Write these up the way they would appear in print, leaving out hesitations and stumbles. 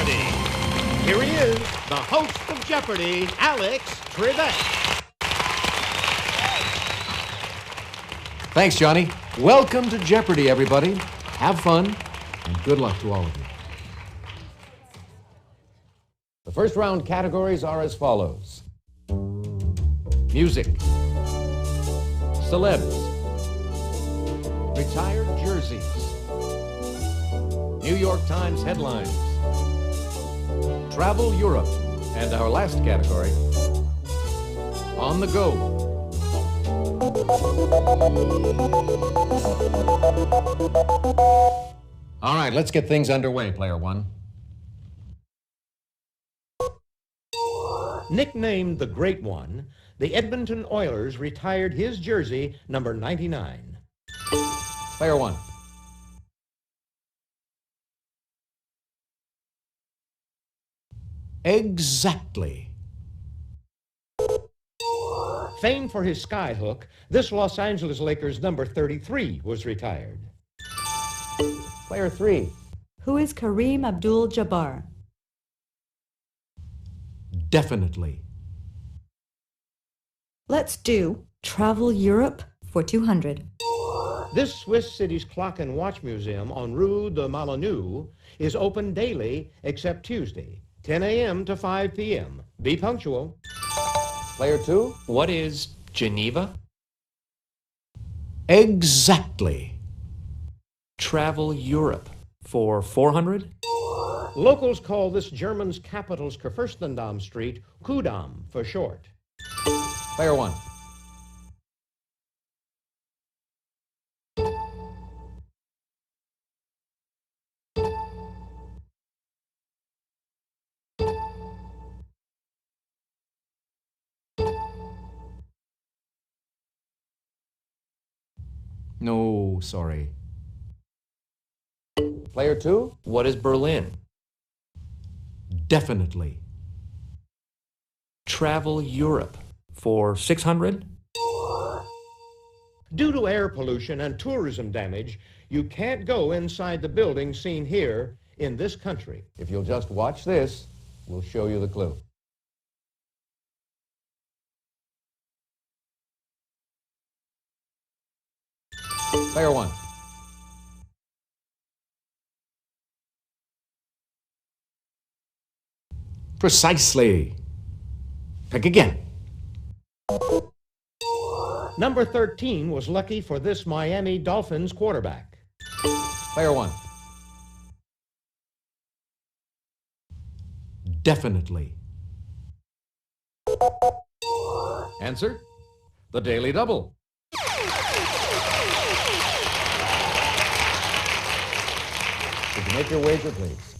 Jeopardy! Here he is, the host of Jeopardy, Alex Trebek. Thanks, Johnny. Welcome to Jeopardy, everybody. Have fun, and good luck to all of you. The first round categories are as follows. Music. Celebs. Retired jerseys. New York Times headlines. Travel Europe. And our last category, On the Go. All right, let's get things underway, player one. Nicknamed the Great One, the Edmonton Oilers retired his jersey, number 99. Player one. Exactly. Famed for his skyhook, this Los Angeles Lakers number 33 was retired. Player three. Who is Kareem Abdul-Jabbar? Definitely. Let's do Travel Europe for 200. This Swiss city's clock and watch museum on Rue de Malanu is open daily except Tuesday, 10 a.m. to 5 p.m. Be punctual. Player two. What is Geneva? Exactly. Travel Europe for 400? Locals call this German's capital's Kurfürstendamm Street Kudamm for short. Player one. No, sorry. Player two? What is Berlin? Definitely. Travel Europe for 600? Due to air pollution and tourism damage, you can't go inside the building seen here in this country. If you'll just watch this, we'll show you the clue. Player one. Precisely. Pick again. Number 13 was lucky for this Miami Dolphins quarterback. Player one. Definitely. Answer? The Daily Double. Would you make your wager, please?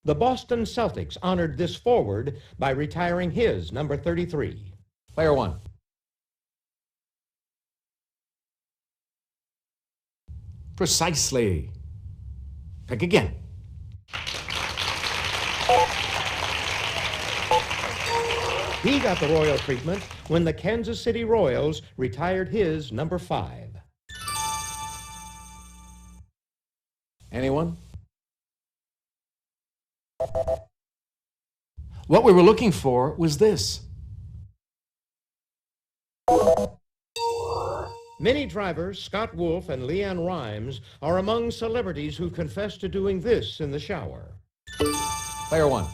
The Boston Celtics honored this forward by retiring his number 33. Player one. Precisely. Pick again. He got the royal treatment when the Kansas City Royals retired his number 5. Anyone? What we were looking for was this. Many drivers, Scott Wolf and Leanne Rimes, are among celebrities who confess to doing this in the shower. Player one.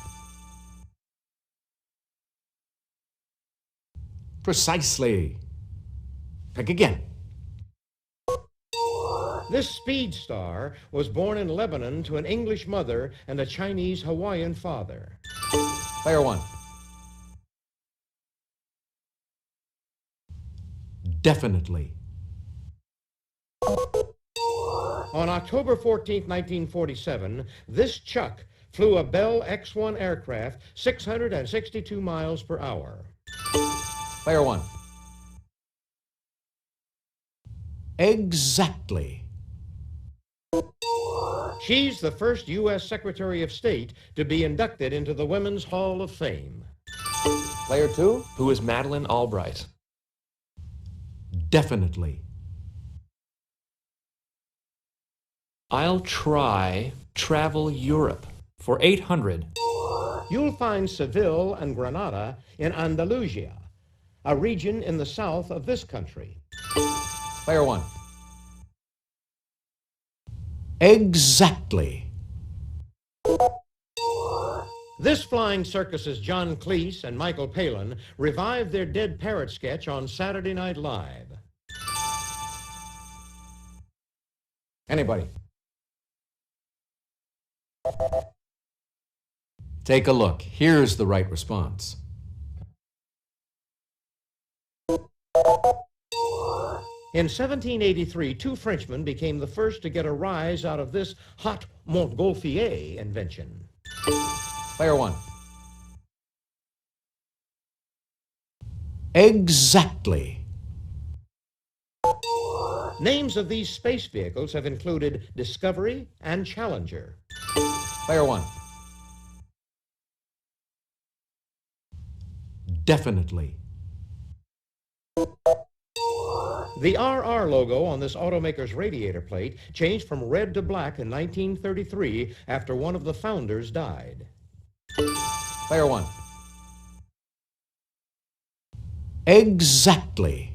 Precisely. Pick again. This speed star was born in Lebanon to an English mother and a Chinese Hawaiian father. Player one. Definitely. On October 14, 1947, this Chuck flew a Bell X-1 aircraft 662 miles per hour. Player one. Exactly. She's the first U.S. Secretary of State to be inducted into the Women's Hall of Fame. Player two? Who is Madeleine Albright? Definitely. I'll try travel Europe for 800. You'll find Seville and Granada in Andalusia, a region in the south of this country. Player one. Exactly. This flying circus's John Cleese and Michael Palin revived their Dead Parrot sketch on Saturday Night Live. Anybody? Take a look. Here's the right response. In 1783, two Frenchmen became the first to get a rise out of this hot Montgolfier invention. Player one. Exactly. Names of these space vehicles have included Discovery and Challenger. Player one. Definitely. The RR logo on this automaker's radiator plate changed from red to black in 1933 after one of the founders died. Player one. Exactly.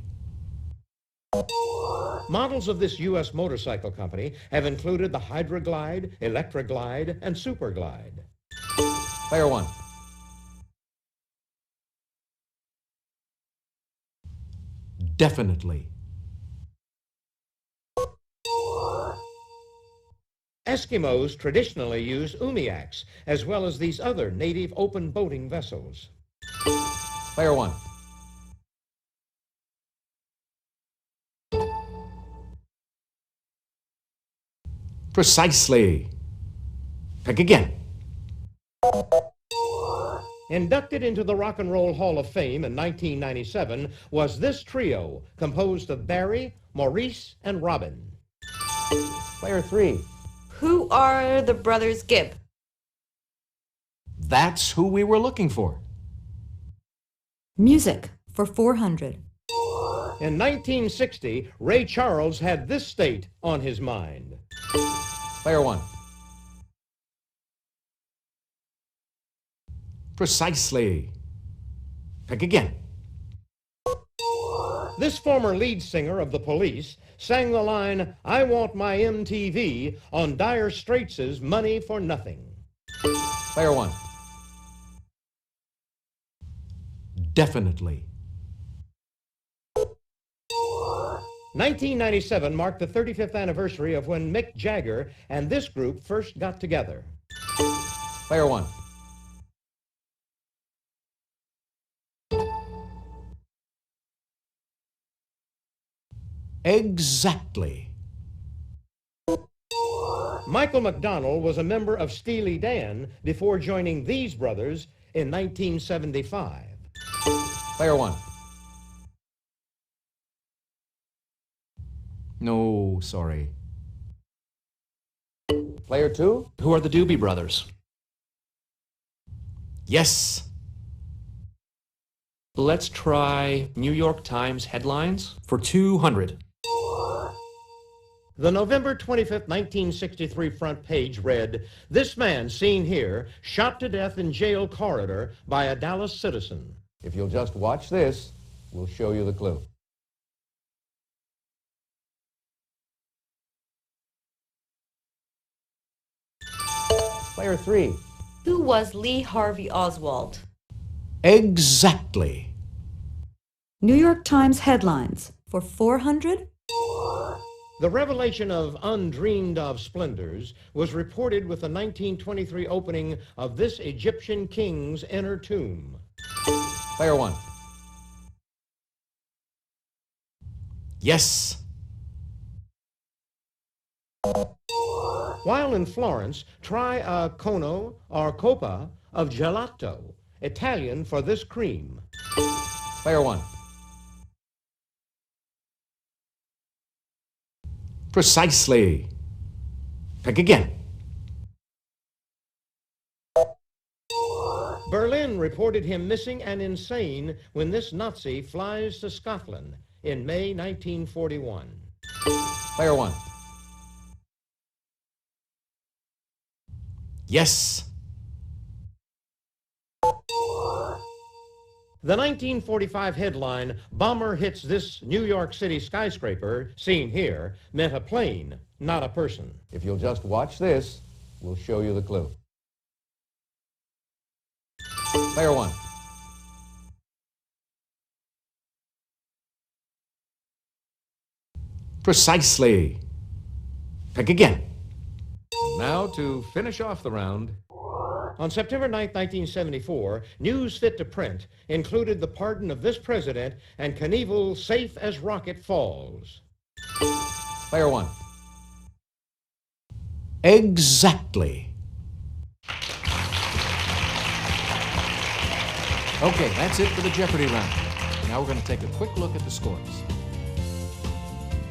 Models of this U.S. motorcycle company have included the Hydroglide, Electroglide, and Superglide. Player one. Definitely. Eskimos traditionally use umiaks, as well as these other native open boating vessels. Player one. Precisely. Pick again. Inducted into the Rock and Roll Hall of Fame in 1997 was this trio, composed of Barry, Maurice, and Robin. Player three. Who are the brothers Gibb? That's who we were looking for. Music for 400. In 1960, Ray Charles had this state on his mind. Player one. Precisely. Pick again. This former lead singer of the Police sang the line, "I want my MTV" on Dire Straits' Money for Nothing. Player one. Definitely. 1997 marked the 35th anniversary of when Mick Jagger and this group first got together. Player one. Exactly. Michael McDonald was a member of Steely Dan before joining these brothers in 1975. Player one. No, sorry. Player two? Who are the Doobie Brothers? Yes. Let's try New York Times headlines for 200. The November 25th, 1963 front page read, "This man seen here shot to death in jail corridor by a Dallas citizen." If you'll just watch this, we'll show you the clue. Player three. Who was Lee Harvey Oswald? Exactly. New York Times headlines for 400. The revelation of undreamed of splendors was reported with the 1923 opening of this Egyptian king's inner tomb. Player one. Yes. While in Florence, try a cono or coppa of gelato, Italian for this cream. Player one. Precisely. Pick again. Berlin reported him missing and insane when this Nazi flies to Scotland in May 1941. Player one. Yes. The 1945 headline, "Bomber hits this New York City skyscraper," seen here, meant a plane, not a person. If you'll just watch this, we'll show you the clue. Player one. Precisely. Pick again. And now to finish off the round. On September 9, 1974, news fit to print included the pardon of this president and Knievel safe as rocket falls. Player one. Exactly. Okay, that's it for the Jeopardy round. Now we're going to take a quick look at the scores.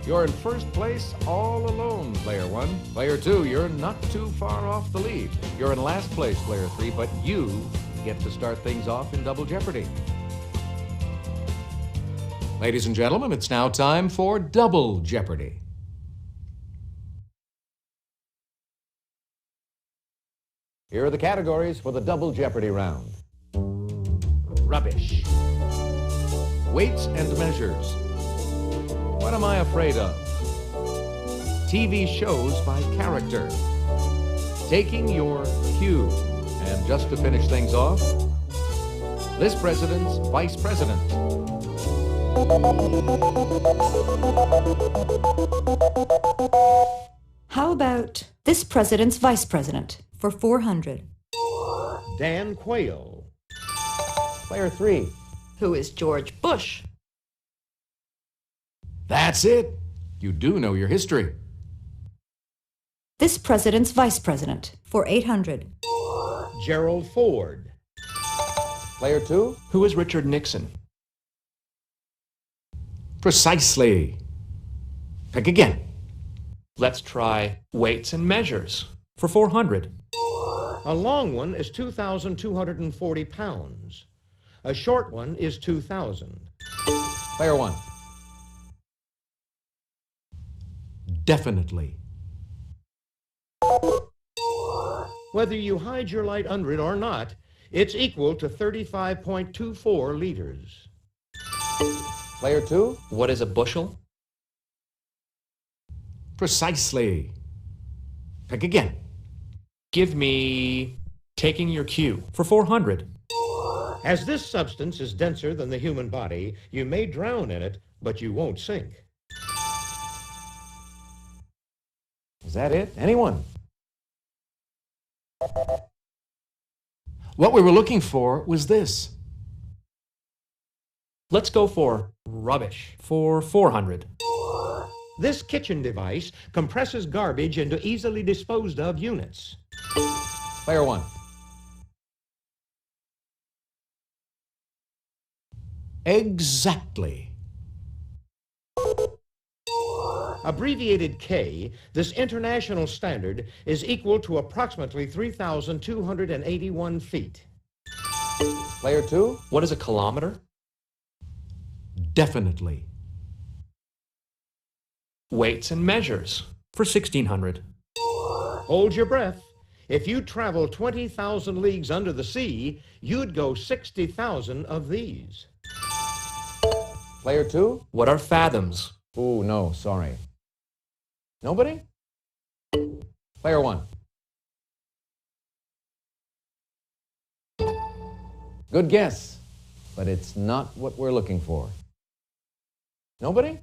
You're in first place all alone, player one. Player two, you're not too far off the lead. You're in last place, player three, but you get to start things off in Double Jeopardy. Ladies and gentlemen, it's now time for Double Jeopardy. Here are the categories for the Double Jeopardy round. Rubbish. Weights and measures. What am I afraid of? TV shows by character. Taking your cue. And just to finish things off, this president's vice president. How about this president's vice president for 400? Dan Quayle. Player three. Who is George Bush? That's it. You do know your history. This president's vice president for 800. Gerald Ford. Player two. Who is Richard Nixon? Precisely. Pick again. Let's try weights and measures for 400. A long one is 2,240 pounds. A short one is 2,000. Player one. Definitely. Whether you hide your light under it or not, it's equal to 35.24 liters. Player two. What is a bushel? Precisely. Pick again. Give me taking your cue for 400. As this substance is denser than the human body, you may drown in it, but you won't sink. Is that it? Anyone? What we were looking for was this. Let's go for rubbish for 400. This kitchen device compresses garbage into easily disposed of units. Player one. Exactly. Abbreviated K, this international standard is equal to approximately 3,281 feet. Player two. What is a kilometer? Definitely. Weights and measures for 1,600. Hold your breath. If you travel 20,000 leagues under the sea, you'd go 60,000 of these. Player two. What are fathoms? Oh, no, sorry. Nobody? Player one. Good guess, but it's not what we're looking for. Nobody?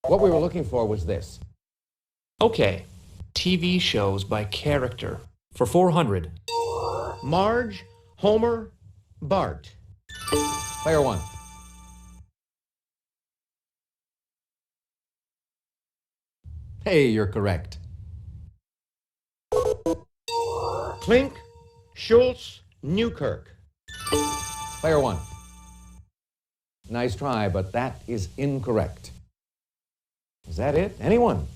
What we were looking for was this. Okay, TV shows by character for 400. Marge, Homer, Bart. Player one. Hey, you're correct. Klink, Schultz, Newkirk. Player one. Nice try, but that is incorrect. Is that it? Anyone?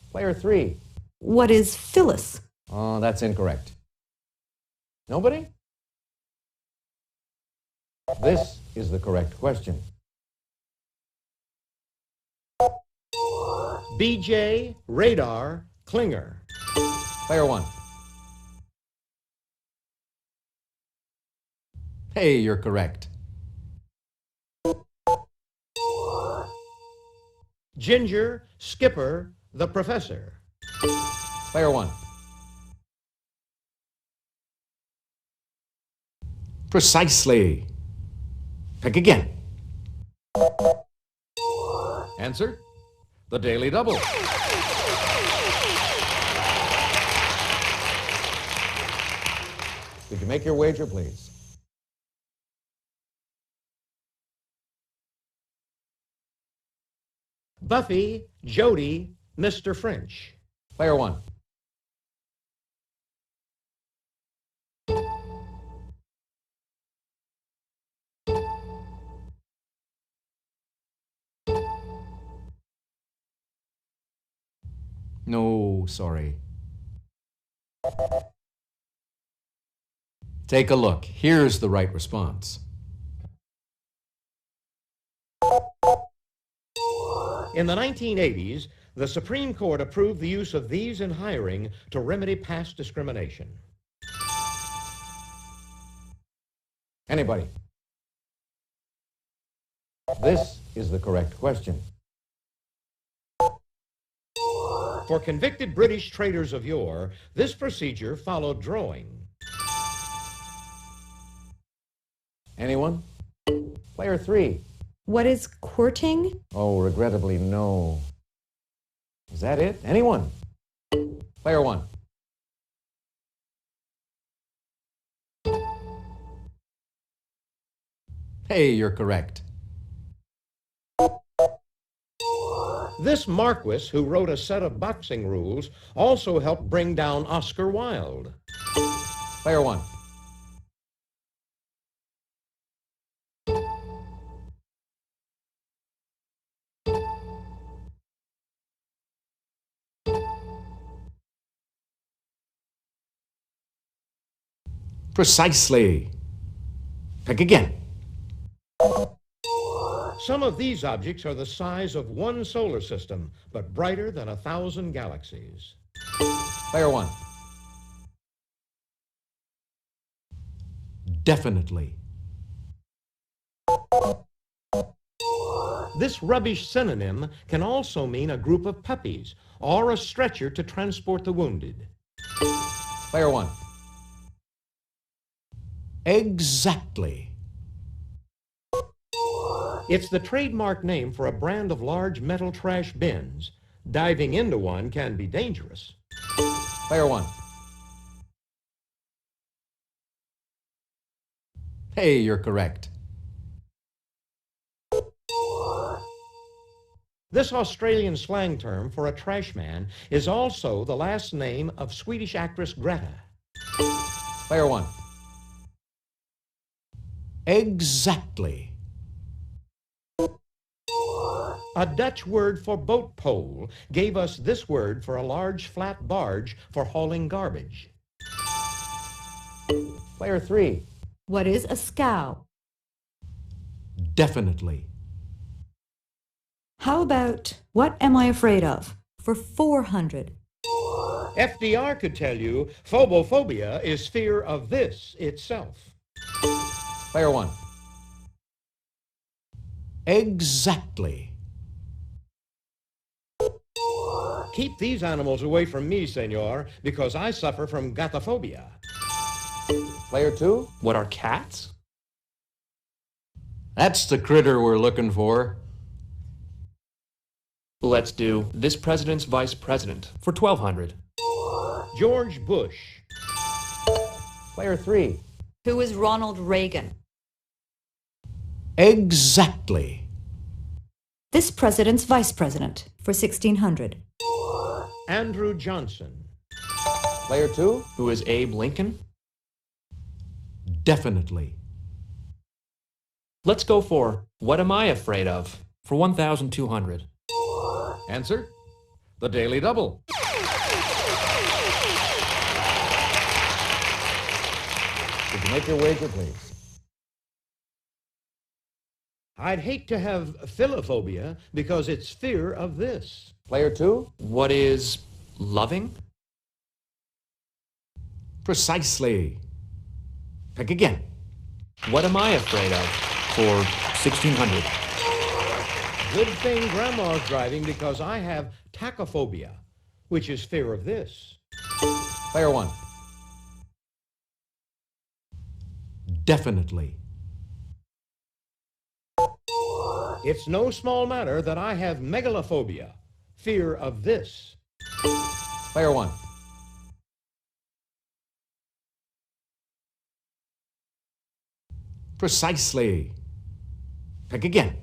Player three. What is Phyllis? Oh, that's incorrect. Nobody? This is the correct question. BJ, Radar, Klinger. Player one. Hey, you're correct. Ginger, Skipper, the Professor. Player one. Precisely. Pick again. Answer, the Daily Double. Did you make your wager, please? Buffy, Jody, Mr. French. Player one. No, sorry. Take a look. Here's the right response. In the 1980s, the Supreme Court approved the use of these in hiring to remedy past discrimination. Anybody? This is the correct question. For convicted British traitors of yore, this procedure followed drawing. Anyone? Player three. What is courting? Oh, regrettably, no. Is that it? Anyone? Player one. Hey, you're correct. This Marquis, who wrote a set of boxing rules, also helped bring down Oscar Wilde. Player one. Precisely. Pick again. Some of these objects are the size of one solar system, but brighter than 1,000 galaxies. Player one. Definitely. This rubbish synonym can also mean a group of puppies or a stretcher to transport the wounded. Player one. Exactly. It's the trademark name for a brand of large metal trash bins. Diving into one can be dangerous. Player one. Hey, you're correct. This Australian slang term for a trash man is also the last name of Swedish actress Greta. Player one. Exactly. A Dutch word for boat pole gave us this word for a large flat barge for hauling garbage. Player three. What is a scow? Definitely. How about what am I afraid of? For 400. FDR could tell you phobophobia is fear of this itself. Player one. Exactly. Keep these animals away from me, senor, because I suffer from gatophobia. Player two. What are cats? That's the critter we're looking for. Let's do this president's vice president for 1,200. George Bush. Player three. Who is Ronald Reagan? Exactly. This president's vice president for 1,600. Andrew Johnson. Player two. Who is Abe Lincoln? Definitely. Let's go for what am I afraid of for 1,200. Answer, the Daily Double. Did you make your wager, please? I'd hate to have philophobia because it's fear of this. Player two. What is Loving? Precisely. Pick again. What am I afraid of? For 1600. Good thing Grandma's driving because I have tachophobia, which is fear of this. Player one. Definitely. It's no small matter that I have megalophobia, fear of this. Player one. Precisely. Pick again.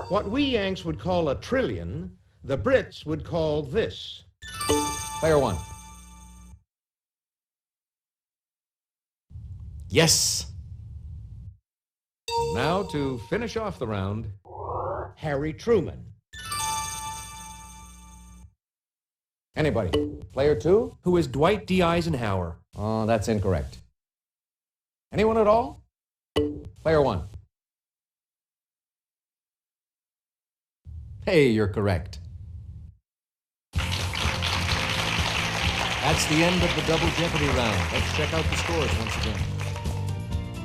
What we Yanks would call a trillion, the Brits would call this. Player one. Yes. And now to finish off the round. Harry Truman. Anybody? Player two? Who is Dwight D. Eisenhower? Oh, that's incorrect. Anyone at all? Player one. Hey, you're correct. That's the end of the double Jeopardy round. Let's check out the scores once again.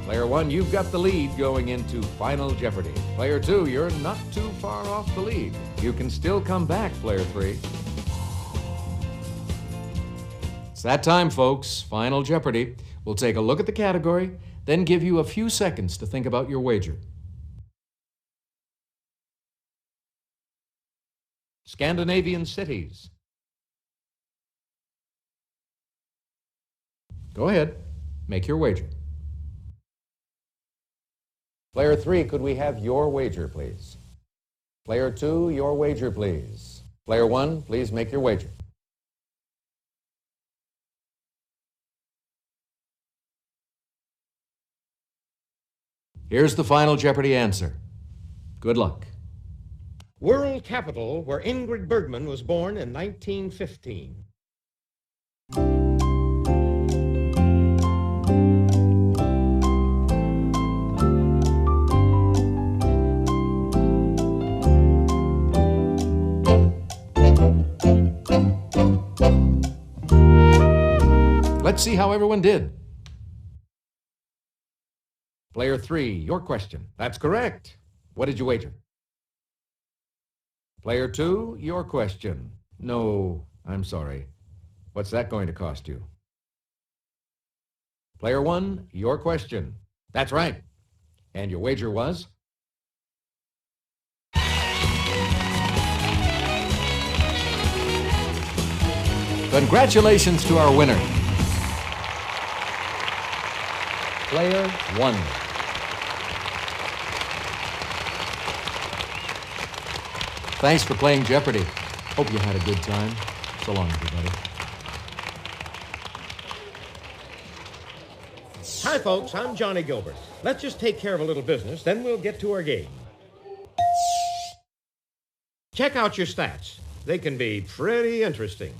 Player one, you've got the lead going into Final Jeopardy. Player two, you're not too far off the lead. You can still come back, player three. It's that time, folks. Final Jeopardy. We'll take a look at the category, then give you a few seconds to think about your wager. Scandinavian cities. Go ahead. Make your wager. Player three, could we have your wager, please? Player two, your wager, please. Player one, please make your wager. Here's the Final Jeopardy answer. Good luck. World capital where Ingrid Bergman was born in 1915. Let's see how everyone did. Player three, your question. That's correct. What did you wager? Player two, your question. No, I'm sorry. What's that going to cost you? Player one, your question. That's right. And your wager was? Congratulations to our winner. Player one. Thanks for playing Jeopardy. Hope you had a good time. So long, everybody. Hi, folks. I'm Johnny Gilbert. Let's just take care of a little business, then we'll get to our game. Check out your stats. They can be pretty interesting.